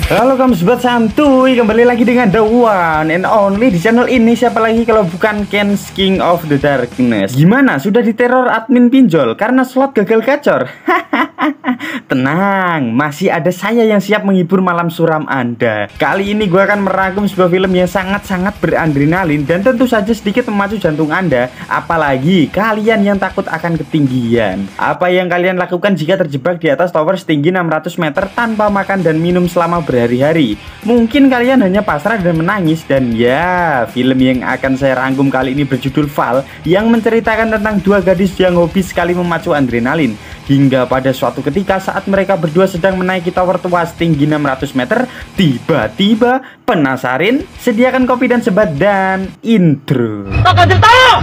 Halo kamu sobat santuy, kembali lagi dengan the one and only di channel ini. Siapa lagi kalau bukan Ken King of the Darkness. Gimana, sudah diteror admin pinjol karena slot gagal gacor? Tenang, masih ada saya yang siap menghibur malam suram Anda. Kali ini gue akan merangkum sebuah film yang sangat-sangat beradrenalin dan tentu saja sedikit memacu jantung Anda. Apalagi kalian yang takut akan ketinggian. Apa yang kalian lakukan jika terjebak di atas tower setinggi 600 meter tanpa makan dan minum selama berhari-hari? Mungkin kalian hanya pasrah dan menangis. Dan ya, film yang akan saya rangkum kali ini berjudul Fall, yang menceritakan tentang dua gadis yang hobi sekali memacu adrenalin. Hingga pada suatu ketika saat mereka berdua sedang menaiki tower tua setinggi 600 meter, tiba-tiba penasarin, sediakan kopi dan sebat dan intro. Tok ganjel tok!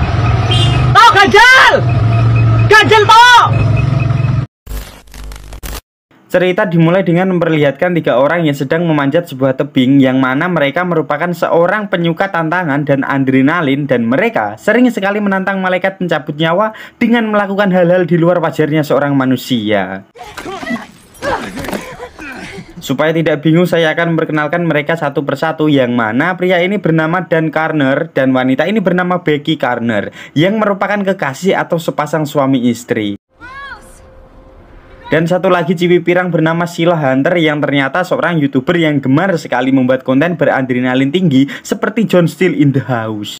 Tok ganjel! Ganjel tok! Cerita dimulai dengan memperlihatkan tiga orang yang sedang memanjat sebuah tebing, yang mana mereka merupakan seorang penyuka tantangan dan adrenalin, dan mereka sering sekali menantang malaikat pencabut nyawa dengan melakukan hal-hal di luar wajarnya seorang manusia. Supaya tidak bingung, saya akan memperkenalkan mereka satu persatu, yang mana pria ini bernama Dan Karner dan wanita ini bernama Becky Karner, yang merupakan kekasih atau sepasang suami istri. Dan satu lagi ciwi pirang bernama Sheila Hunter, yang ternyata seorang YouTuber yang gemar sekali membuat konten beradrenalin tinggi seperti John Still in the House.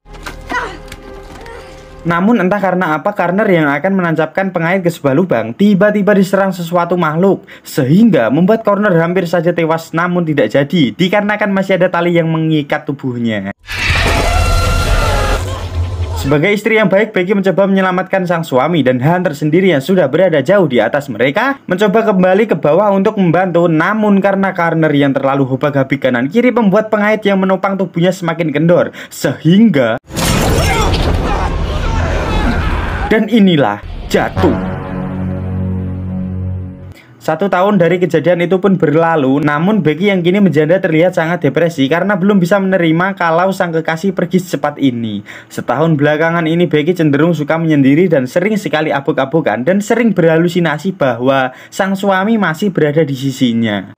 Namun entah karena apa, Karner yang akan menancapkan pengait ke sebuah lubang tiba-tiba diserang sesuatu makhluk, sehingga membuat Karner hampir saja tewas, namun tidak jadi dikarenakan masih ada tali yang mengikat tubuhnya. Sebagai istri yang baik, Becky mencoba menyelamatkan sang suami, dan Hunter sendiri yang sudah berada jauh di atas mereka mencoba kembali ke bawah untuk membantu. Namun karena Karner yang terlalu hobak-habik kanan kiri membuat pengait yang menopang tubuhnya semakin kendor, sehingga dan inilah jatuh. 1 tahun dari kejadian itu pun berlalu, namun Becky yang kini menjanda terlihat sangat depresi karena belum bisa menerima kalau sang kekasih pergi secepat ini. Setahun belakangan ini Becky cenderung suka menyendiri dan sering sekali abuk-abukan dan sering berhalusinasi bahwa sang suami masih berada di sisinya.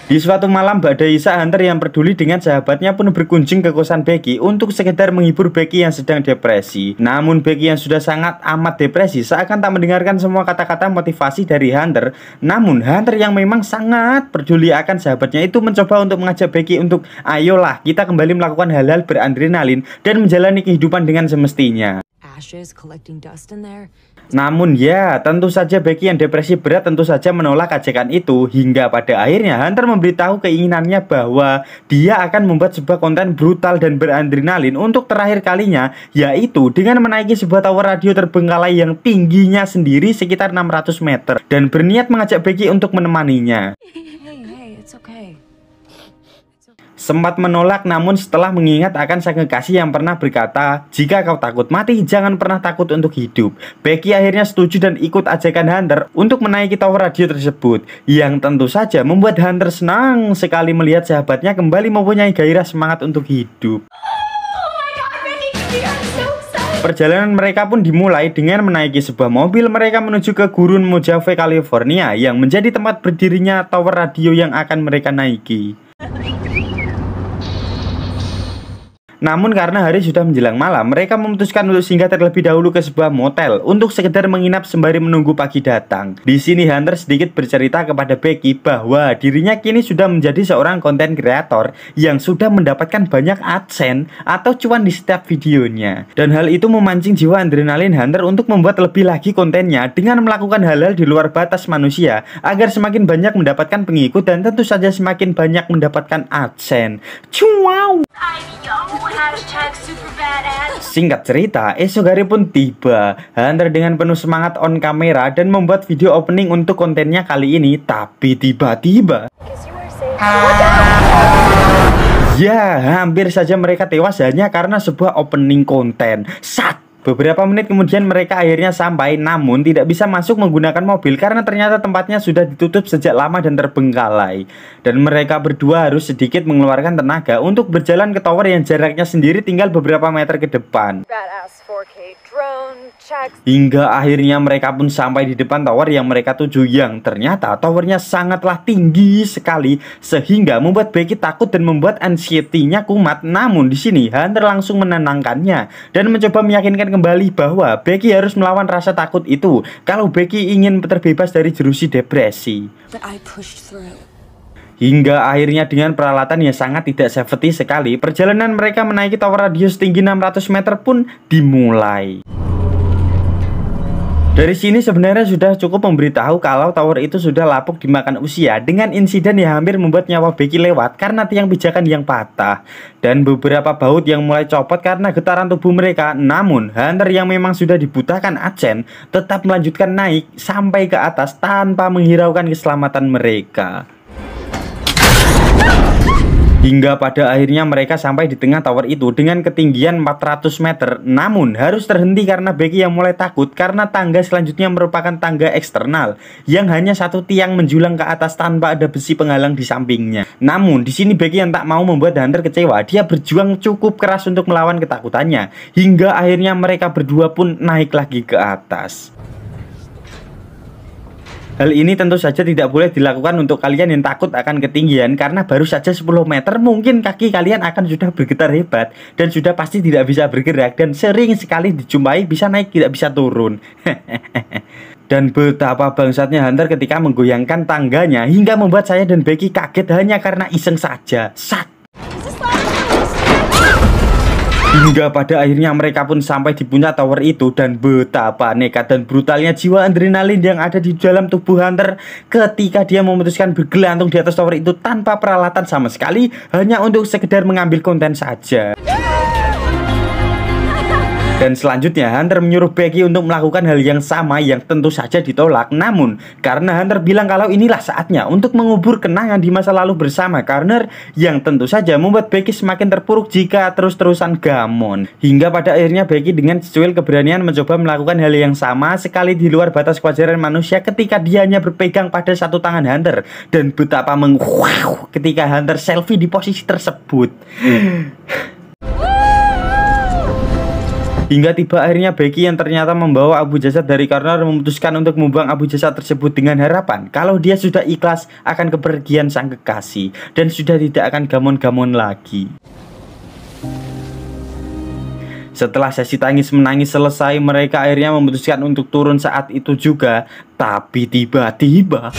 Di suatu malam, badai Isa, Hunter yang peduli dengan sahabatnya pun berkunjung ke kosan Becky untuk sekedar menghibur Becky yang sedang depresi. Namun Becky yang sudah sangat amat depresi seakan tak mendengarkan semua kata-kata motivasi dari Hunter. Namun Hunter yang memang sangat peduli akan sahabatnya itu mencoba untuk mengajak Becky untuk ayolah kita kembali melakukan hal-hal beradrenalin dan menjalani kehidupan dengan semestinya. Namun ya, tentu saja Becky yang depresi berat tentu saja menolak ajakan itu, hingga pada akhirnya Hunter memberitahu keinginannya bahwa dia akan membuat sebuah konten brutal dan beradrenalin untuk terakhir kalinya, yaitu dengan menaiki sebuah tower radio terbengkalai yang tingginya sendiri sekitar 600 meter dan berniat mengajak Becky untuk menemaninya. Sempat menolak, namun setelah mengingat akan sang kekasih yang pernah berkata, jika kau takut mati, jangan pernah takut untuk hidup, Becky akhirnya setuju dan ikut ajakan Hunter untuk menaiki tower radio tersebut, yang tentu saja membuat Hunter senang sekali melihat sahabatnya kembali mempunyai gairah semangat untuk hidup. Perjalanan mereka pun dimulai dengan menaiki sebuah mobil. Mereka menuju ke Gurun Mojave, California, yang menjadi tempat berdirinya tower radio yang akan mereka naiki. Namun karena hari sudah menjelang malam, mereka memutuskan untuk singgah terlebih dahulu ke sebuah motel untuk sekedar menginap sembari menunggu pagi datang. Di sini Hunter sedikit bercerita kepada Becky bahwa dirinya kini sudah menjadi seorang konten kreator yang sudah mendapatkan banyak AdSense atau cuan di setiap videonya. Dan hal itu memancing jiwa adrenalin Hunter untuk membuat lebih lagi kontennya dengan melakukan hal-hal di luar batas manusia agar semakin banyak mendapatkan pengikut dan tentu saja semakin banyak mendapatkan AdSense. Wow. Singkat cerita, esok hari pun tiba. Hunter dengan penuh semangat on kamera dan membuat video opening untuk kontennya kali ini. Tapi tiba-tiba ya, hampir saja mereka tewas hanya karena sebuah opening konten. Beberapa menit kemudian mereka akhirnya sampai, namun tidak bisa masuk menggunakan mobil karena ternyata tempatnya sudah ditutup sejak lama dan terbengkalai. Dan mereka berdua harus sedikit mengeluarkan tenaga untuk berjalan ke tower yang jaraknya sendiri tinggal beberapa meter ke depan. Hingga akhirnya mereka pun sampai di depan tower yang mereka tuju, yang ternyata towernya sangatlah tinggi sekali sehingga membuat Becky takut dan membuat anxiety-nya kumat. Namun di sini Hunter langsung menenangkannya dan mencoba meyakinkan kembali bahwa Becky harus melawan rasa takut itu kalau Becky ingin terbebas dari jeruji depresi. Hingga akhirnya dengan peralatan yang sangat tidak safety sekali, perjalanan mereka menaiki tower radius tinggi 600 meter pun dimulai. Dari sini sebenarnya sudah cukup memberitahu kalau tower itu sudah lapuk dimakan usia dengan insiden yang hampir membuat nyawa Becky lewat karena tiang pijakan yang patah dan beberapa baut yang mulai copot karena getaran tubuh mereka. Namun Hunter yang memang sudah dibutakan Achen tetap melanjutkan naik sampai ke atas tanpa menghiraukan keselamatan mereka. Hingga pada akhirnya mereka sampai di tengah tower itu dengan ketinggian 400 meter. Namun harus terhenti karena Becky yang mulai takut karena tangga selanjutnya merupakan tangga eksternal yang hanya satu tiang menjulang ke atas tanpa ada besi penghalang di sampingnya. Namun di sini Becky yang tak mau membuat Hunter kecewa, dia berjuang cukup keras untuk melawan ketakutannya. Hingga akhirnya mereka berdua pun naik lagi ke atas. Hal ini tentu saja tidak boleh dilakukan untuk kalian yang takut akan ketinggian karena baru saja 10 meter mungkin kaki kalian akan sudah bergetar hebat dan sudah pasti tidak bisa bergerak dan sering sekali dijumpai bisa naik tidak bisa turun. Dan betapa bangsatnya Hunter ketika menggoyangkan tangganya hingga membuat saya dan Becky kaget hanya karena iseng saja. Hingga pada akhirnya mereka pun sampai di puncak tower itu dan betapa nekat dan brutalnya jiwa adrenalin yang ada di dalam tubuh Hunter ketika dia memutuskan bergelantung di atas tower itu tanpa peralatan sama sekali hanya untuk sekedar mengambil konten saja. Dan selanjutnya Hunter menyuruh Becky untuk melakukan hal yang sama yang tentu saja ditolak. Namun karena Hunter bilang kalau inilah saatnya untuk mengubur kenangan di masa lalu bersama Garner, yang tentu saja membuat Becky semakin terpuruk jika terus-terusan gamon. Hingga pada akhirnya Becky dengan secuil keberanian mencoba melakukan hal yang sama sekali di luar batas kewajaran manusia ketika dia hanya berpegang pada satu tangan Hunter. Dan betapa ketika Hunter selfie di posisi tersebut. Hingga tiba akhirnya Becky yang ternyata membawa abu jasad dari Garner memutuskan untuk membuang abu jasad tersebut dengan harapan kalau dia sudah ikhlas akan kepergian sang kekasih dan sudah tidak akan gamon-gamon lagi. Setelah sesi tangis-menangis selesai, mereka akhirnya memutuskan untuk turun saat itu juga. Tapi tiba-tiba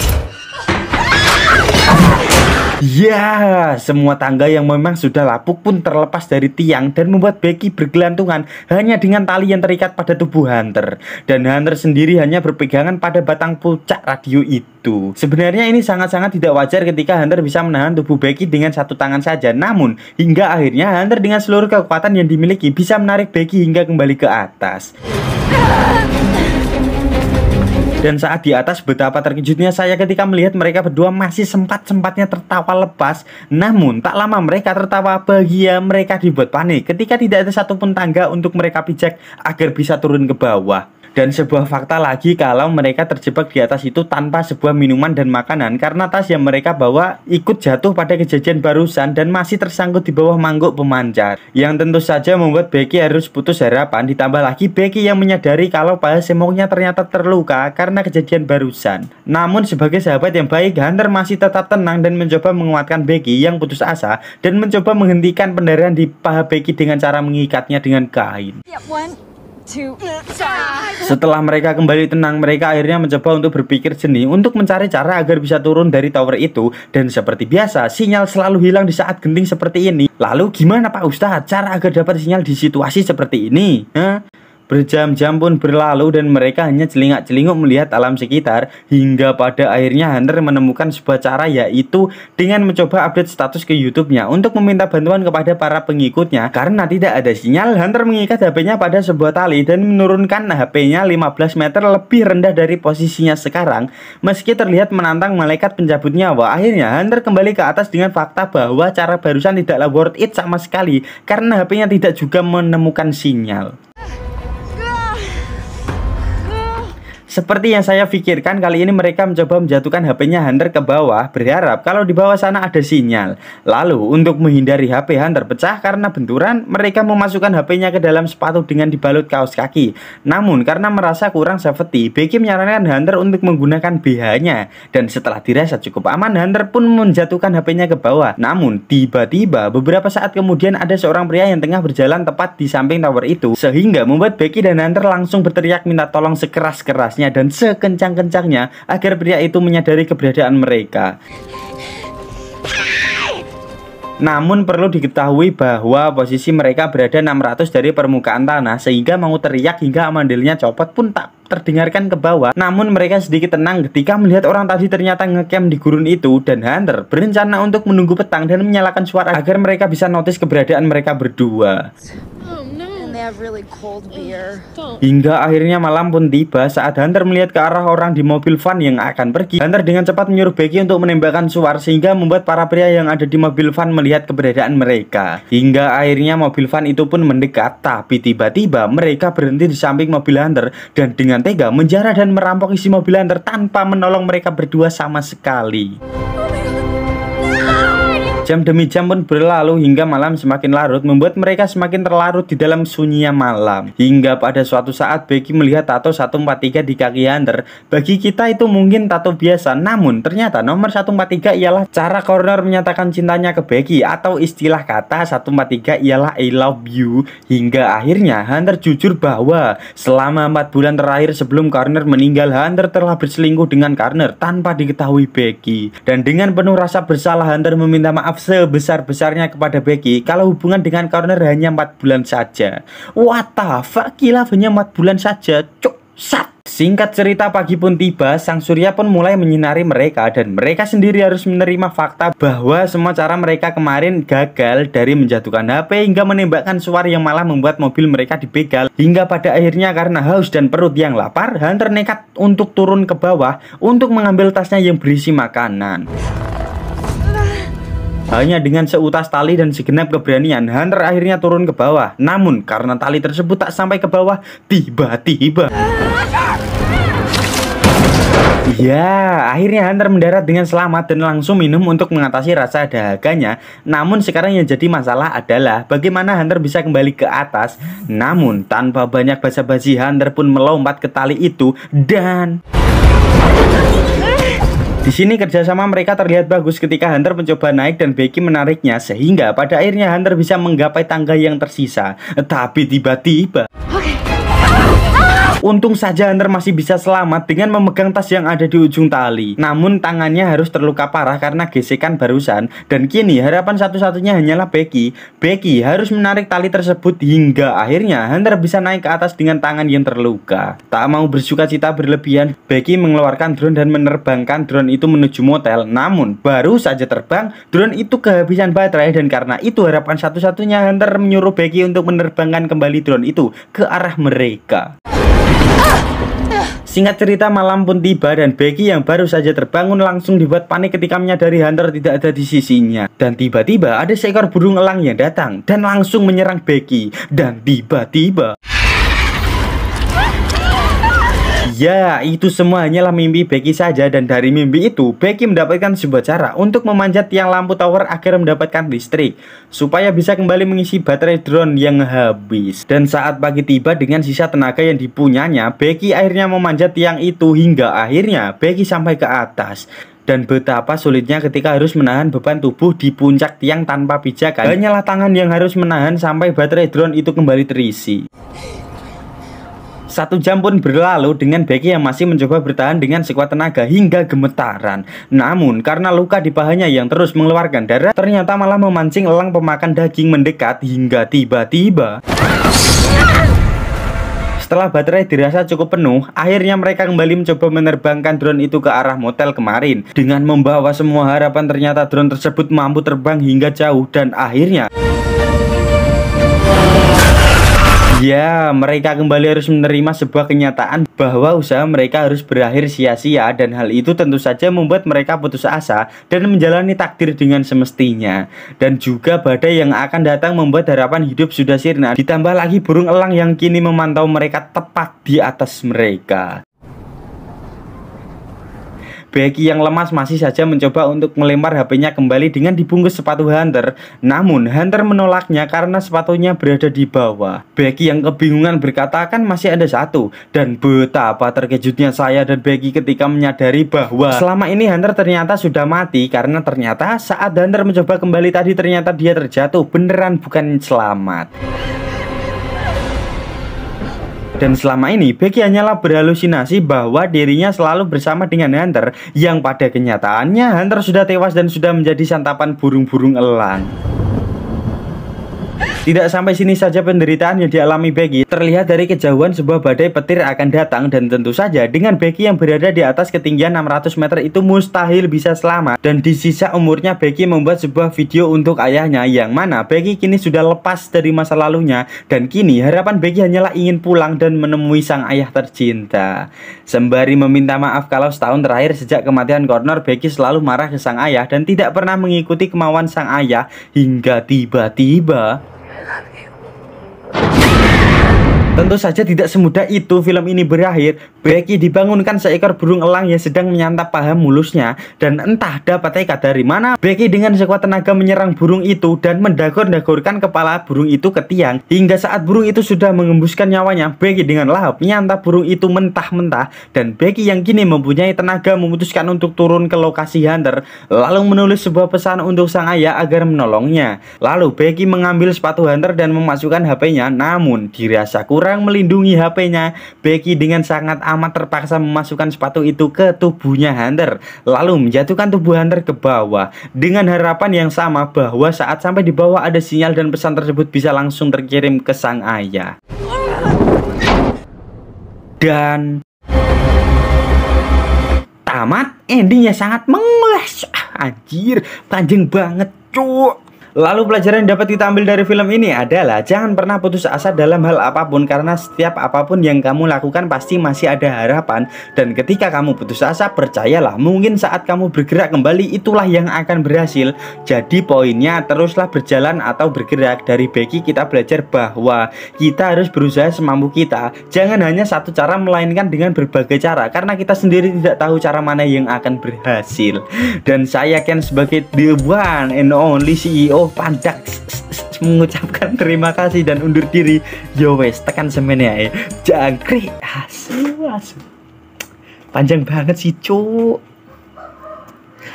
ya, semua tangga yang memang sudah lapuk pun terlepas dari tiang dan membuat Becky bergelantungan hanya dengan tali yang terikat pada tubuh Hunter. Dan Hunter sendiri hanya berpegangan pada batang puncak radio itu. Sebenarnya ini sangat-sangat tidak wajar ketika Hunter bisa menahan tubuh Becky dengan satu tangan saja. Namun hingga akhirnya Hunter dengan seluruh kekuatan yang dimiliki bisa menarik Becky hingga kembali ke atas. Dan saat di atas betapa terkejutnya saya ketika melihat mereka berdua masih sempat-sempatnya tertawa lepas. Namun tak lama mereka tertawa bahagia, mereka dibuat panik ketika tidak ada satupun tangga untuk mereka pijak agar bisa turun ke bawah. Dan sebuah fakta lagi kalau mereka terjebak di atas itu tanpa sebuah minuman dan makanan karena tas yang mereka bawa ikut jatuh pada kejadian barusan dan masih tersangkut di bawah mangkuk pemancar, yang tentu saja membuat Becky harus putus harapan. Ditambah lagi Becky yang menyadari kalau paha semoknya ternyata terluka karena kejadian barusan. Namun sebagai sahabat yang baik, Hunter masih tetap tenang dan mencoba menguatkan Becky yang putus asa dan mencoba menghentikan pendarahan di paha Becky dengan cara mengikatnya dengan kain. Setelah mereka kembali tenang, mereka akhirnya mencoba untuk berpikir jernih untuk mencari cara agar bisa turun dari tower itu. Dan seperti biasa, sinyal selalu hilang di saat genting seperti ini. Lalu gimana Pak Ustadz cara agar dapat sinyal di situasi seperti ini? Berjam-jam pun berlalu dan mereka hanya celingak-celinguk melihat alam sekitar. Hingga pada akhirnya Hunter menemukan sebuah cara, yaitu dengan mencoba update status ke YouTube-nya untuk meminta bantuan kepada para pengikutnya. Karena tidak ada sinyal, Hunter mengikat HP-nya pada sebuah tali dan menurunkan HP-nya 15 meter lebih rendah dari posisinya sekarang. Meski terlihat menantang malaikat pencabut nyawa, akhirnya Hunter kembali ke atas dengan fakta bahwa cara barusan tidaklah worth it sama sekali karena HP-nya tidak juga menemukan sinyal. Seperti yang saya pikirkan, kali ini mereka mencoba menjatuhkan HP-nya Hunter ke bawah, berharap kalau di bawah sana ada sinyal. Lalu untuk menghindari HP Hunter pecah karena benturan, mereka memasukkan HP-nya ke dalam sepatu dengan dibalut kaos kaki. Namun karena merasa kurang safety, Becky menyarankan Hunter untuk menggunakan BH-nya. Dan setelah dirasa cukup aman, Hunter pun menjatuhkan HP-nya ke bawah. Namun tiba-tiba beberapa saat kemudian ada seorang pria yang tengah berjalan tepat di samping tower itu, sehingga membuat Becky dan Hunter langsung berteriak minta tolong sekeras-kerasnya dan sekencang-kencangnya agar pria itu menyadari keberadaan mereka. Namun perlu diketahui bahwa posisi mereka berada 600 dari permukaan tanah, sehingga mau teriak hingga amandilnya copot pun tak terdengarkan ke bawah. Namun mereka sedikit tenang ketika melihat orang tadi ternyata ngecamp di gurun itu, dan Hunter berencana untuk menunggu petang dan menyalakan suara agar mereka bisa notice keberadaan mereka berdua. Hingga akhirnya malam pun tiba saat Hunter melihat ke arah orang di mobil van yang akan pergi. Hunter dengan cepat menyuruh Becky untuk menembakkan suar, sehingga membuat para pria yang ada di mobil van melihat keberadaan mereka. Hingga akhirnya mobil van itu pun mendekat, tapi tiba-tiba mereka berhenti di samping mobil Hunter dan dengan tega menjarah dan merampok isi mobil Hunter tanpa menolong mereka berdua sama sekali. Jam demi jam pun berlalu hingga malam semakin larut, membuat mereka semakin terlarut di dalam sunyinya malam. Hingga pada suatu saat Becky melihat tato 143 di kaki Hunter. Bagi kita itu mungkin tato biasa, namun ternyata nomor 143 ialah cara Connor menyatakan cintanya ke Becky, atau istilah kata 143 ialah I love you. Hingga akhirnya Hunter jujur bahwa selama 4 bulan terakhir sebelum Connor meninggal, Hunter telah berselingkuh dengan Connor tanpa diketahui Becky. Dan dengan penuh rasa bersalah, Hunter meminta maaf sebesar-besarnya kepada Becky kalau hubungan dengan Connor hanya 4 bulan saja. What the fuck, gila, hanya 4 bulan saja, cuk, sat. Singkat cerita, pagi pun tiba, sang surya pun mulai menyinari mereka dan mereka sendiri harus menerima fakta bahwa semua cara mereka kemarin gagal, dari menjatuhkan HP hingga menembakkan suar yang malah membuat mobil mereka dibegal. Hingga pada akhirnya karena haus dan perut yang lapar, Hunter nekat untuk turun ke bawah untuk mengambil tasnya yang berisi makanan. Hanya dengan seutas tali dan segenap keberanian, Hunter akhirnya turun ke bawah. Namun karena tali tersebut tak sampai ke bawah, tiba-tiba ya, akhirnya Hunter mendarat dengan selamat dan langsung minum untuk mengatasi rasa dahaganya. Namun sekarang yang jadi masalah adalah bagaimana Hunter bisa kembali ke atas. Namun tanpa banyak basa-basi, Hunter pun melompat ke tali itu dan di sini kerjasama mereka terlihat bagus ketika Hunter mencoba naik dan Becky menariknya, sehingga pada akhirnya Hunter bisa menggapai tangga yang tersisa. Tapi tiba-tiba untung saja Hunter masih bisa selamat dengan memegang tas yang ada di ujung tali. Namun tangannya harus terluka parah karena gesekan barusan. Dan kini harapan satu-satunya hanyalah Becky. Becky harus menarik tali tersebut hingga akhirnya Hunter bisa naik ke atas dengan tangan yang terluka. Tak mau bersukacita berlebihan, Becky mengeluarkan drone dan menerbangkan drone itu menuju motel. Namun baru saja terbang, drone itu kehabisan baterai, dan karena itu harapan satu-satunya Hunter menyuruh Becky untuk menerbangkan kembali drone itu ke arah mereka. Singkat cerita, malam pun tiba dan Becky yang baru saja terbangun langsung dibuat panik ketika menyadari Hunter tidak ada di sisinya. Dan tiba-tiba ada seekor burung elang yang datang dan langsung menyerang Becky. Dan tiba-tiba ya, itu semua hanyalah mimpi Becky saja, dan dari mimpi itu Becky mendapatkan sebuah cara untuk memanjat tiang lampu tower agar mendapatkan listrik supaya bisa kembali mengisi baterai drone yang habis. Dan saat pagi tiba dengan sisa tenaga yang dipunyanya, Becky akhirnya memanjat tiang itu hingga akhirnya Becky sampai ke atas. Dan betapa sulitnya ketika harus menahan beban tubuh di puncak tiang tanpa pijakan. Hanyalah tangan yang harus menahan sampai baterai drone itu kembali terisi. 1 jam pun berlalu dengan Becky yang masih mencoba bertahan dengan sekuat tenaga hingga gemetaran. Namun karena luka di pahanya yang terus mengeluarkan darah, ternyata malah memancing elang pemakan daging mendekat. Hingga tiba-tiba setelah baterai dirasa cukup penuh, akhirnya mereka kembali mencoba menerbangkan drone itu ke arah motel kemarin. Dengan membawa semua harapan, ternyata drone tersebut mampu terbang hingga jauh. Dan akhirnya ya, mereka kembali harus menerima sebuah kenyataan bahwa usaha mereka harus berakhir sia-sia, dan hal itu tentu saja membuat mereka putus asa dan menjalani takdir dengan semestinya. Dan juga badai yang akan datang membuat harapan hidup sudah sirna, ditambah lagi burung elang yang kini memantau mereka tepat di atas mereka. Becky yang lemas masih saja mencoba untuk melempar HP-nya kembali dengan dibungkus sepatu Hunter. Namun Hunter menolaknya karena sepatunya berada di bawah. Becky yang kebingungan berkata, kan masih ada satu. Dan betapa terkejutnya saya dan Becky ketika menyadari bahwa selama ini Hunter ternyata sudah mati. Karena ternyata saat Hunter mencoba kembali tadi ternyata dia terjatuh. Beneran bukan selamat. Dan selama ini Becky hanyalah berhalusinasi bahwa dirinya selalu bersama dengan Hunter, yang pada kenyataannya Hunter sudah tewas dan sudah menjadi santapan burung-burung elang. Tidak sampai sini saja penderitaan yang dialami Becky. Terlihat dari kejauhan sebuah badai petir akan datang, dan tentu saja dengan Becky yang berada di atas ketinggian 600 meter itu mustahil bisa selamat. Dan di sisa umurnya Becky membuat sebuah video untuk ayahnya, yang mana Becky kini sudah lepas dari masa lalunya, dan kini harapan Becky hanyalah ingin pulang dan menemui sang ayah tercinta. Sembari meminta maaf kalau setahun terakhir sejak kematian Connor, Becky selalu marah ke sang ayah dan tidak pernah mengikuti kemauan sang ayah, hingga tiba-tiba tentu saja tidak semudah itu film ini berakhir. Becky dibangunkan seekor burung elang yang sedang menyantap paha mulusnya, dan entah dapat tekad dari mana Becky dengan sekuat tenaga menyerang burung itu dan mendagor-dagorkan kepala burung itu ke tiang. Hingga saat burung itu sudah mengembuskan nyawanya, Becky dengan lahap menyantap burung itu mentah-mentah. Dan Becky yang kini mempunyai tenaga memutuskan untuk turun ke lokasi Hunter, lalu menulis sebuah pesan untuk sang ayah agar menolongnya. Lalu Becky mengambil sepatu Hunter dan memasukkan HP-nya, namun dirasa kurang melindungi HP-nya. Becky dengan sangat amat terpaksa memasukkan sepatu itu ke tubuhnya Hunter, lalu menjatuhkan tubuh Hunter ke bawah dengan harapan yang sama bahwa saat sampai di bawah ada sinyal dan pesan tersebut bisa langsung terkirim ke sang ayah. Dan tamat, endingnya sangat mengulas. Anjir, panjang banget cuk. Lalu pelajaran yang dapat kita ambil dari film ini adalah jangan pernah putus asa dalam hal apapun, karena setiap apapun yang kamu lakukan pasti masih ada harapan. Dan ketika kamu putus asa, percayalah mungkin saat kamu bergerak kembali itulah yang akan berhasil. Jadi poinnya teruslah berjalan atau bergerak. Dari Becky kita belajar bahwa kita harus berusaha semampu kita. Jangan hanya satu cara, melainkan dengan berbagai cara, karena kita sendiri tidak tahu cara mana yang akan berhasil. Dan saya Ken sebagai the one and only CEO Pandak mengucapkan terima kasih dan undur diri. Yo wes, tekan semen ya. Jangkrik asu. Panjang banget sih cuk.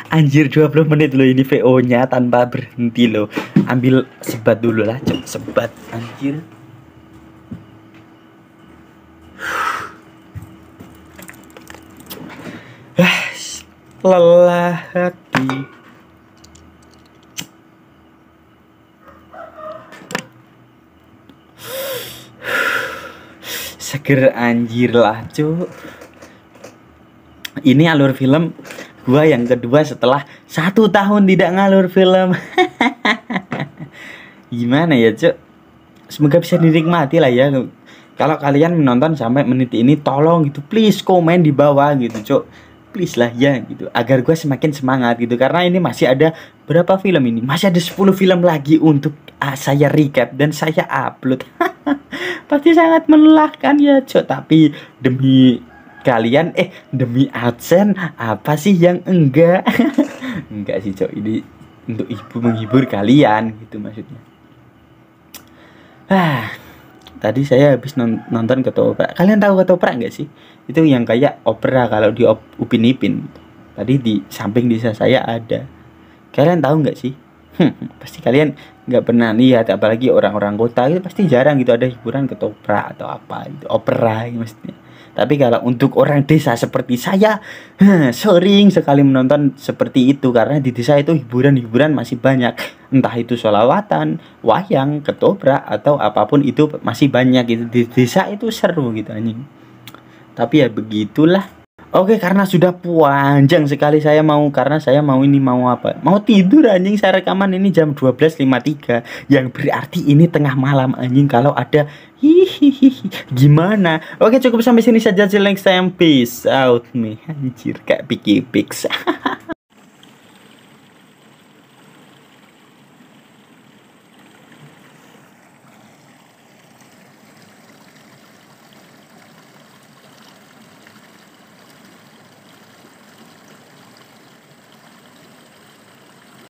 Anjir, 20 menit loh ini VO nya tanpa berhenti loh. Ambil sebat dulu lah cuk, sebat anjir. Lelah hati. Seger anjir lah cuk. Ini alur film gua yang kedua setelah 1 tahun tidak ngalur film. Gimana ya cuk, semoga bisa dinikmati lah ya. Kalau kalian menonton sampai menit ini, tolong gitu please komen di bawah gitu cuk, please lah ya gitu, agar gua semakin semangat gitu. Karena ini masih ada berapa film ini, masih ada 10 film lagi untuk saya recap dan saya upload. Pasti sangat melelahkan ya cok, tapi demi kalian demi AdSense apa sih yang enggak. Enggak sih cok, ini untuk menghibur kalian gitu maksudnya. Tadi saya habis nonton Ketoprak. Kalian tahu Ketoprak enggak sih? Itu yang kayak opera kalau di Upin Ipin. Tadi di samping desa saya ada. Kalian tahu enggak sih? Pasti kalian nggak pernah lihat, apalagi orang-orang kota itu pasti jarang gitu ada hiburan Ketoprak atau apa gitu, opera gitu maksudnya. Tapi kalau untuk orang desa seperti saya, sering sekali menonton seperti itu, karena di desa itu hiburan-hiburan masih banyak, entah itu sholawatan, wayang, ketoprak atau apapun itu masih banyak gitu. Di desa itu seru gitu anjing. Tapi ya begitulah. Oke, karena sudah panjang sekali karena saya mau apa? Mau tidur anjing. Saya rekaman ini jam 12.53, yang berarti ini tengah malam anjing. Kalau ada gimana? Oke, cukup sampai sini saja. See you next time. Peace out nih. Anjir, kayak Picky Pix.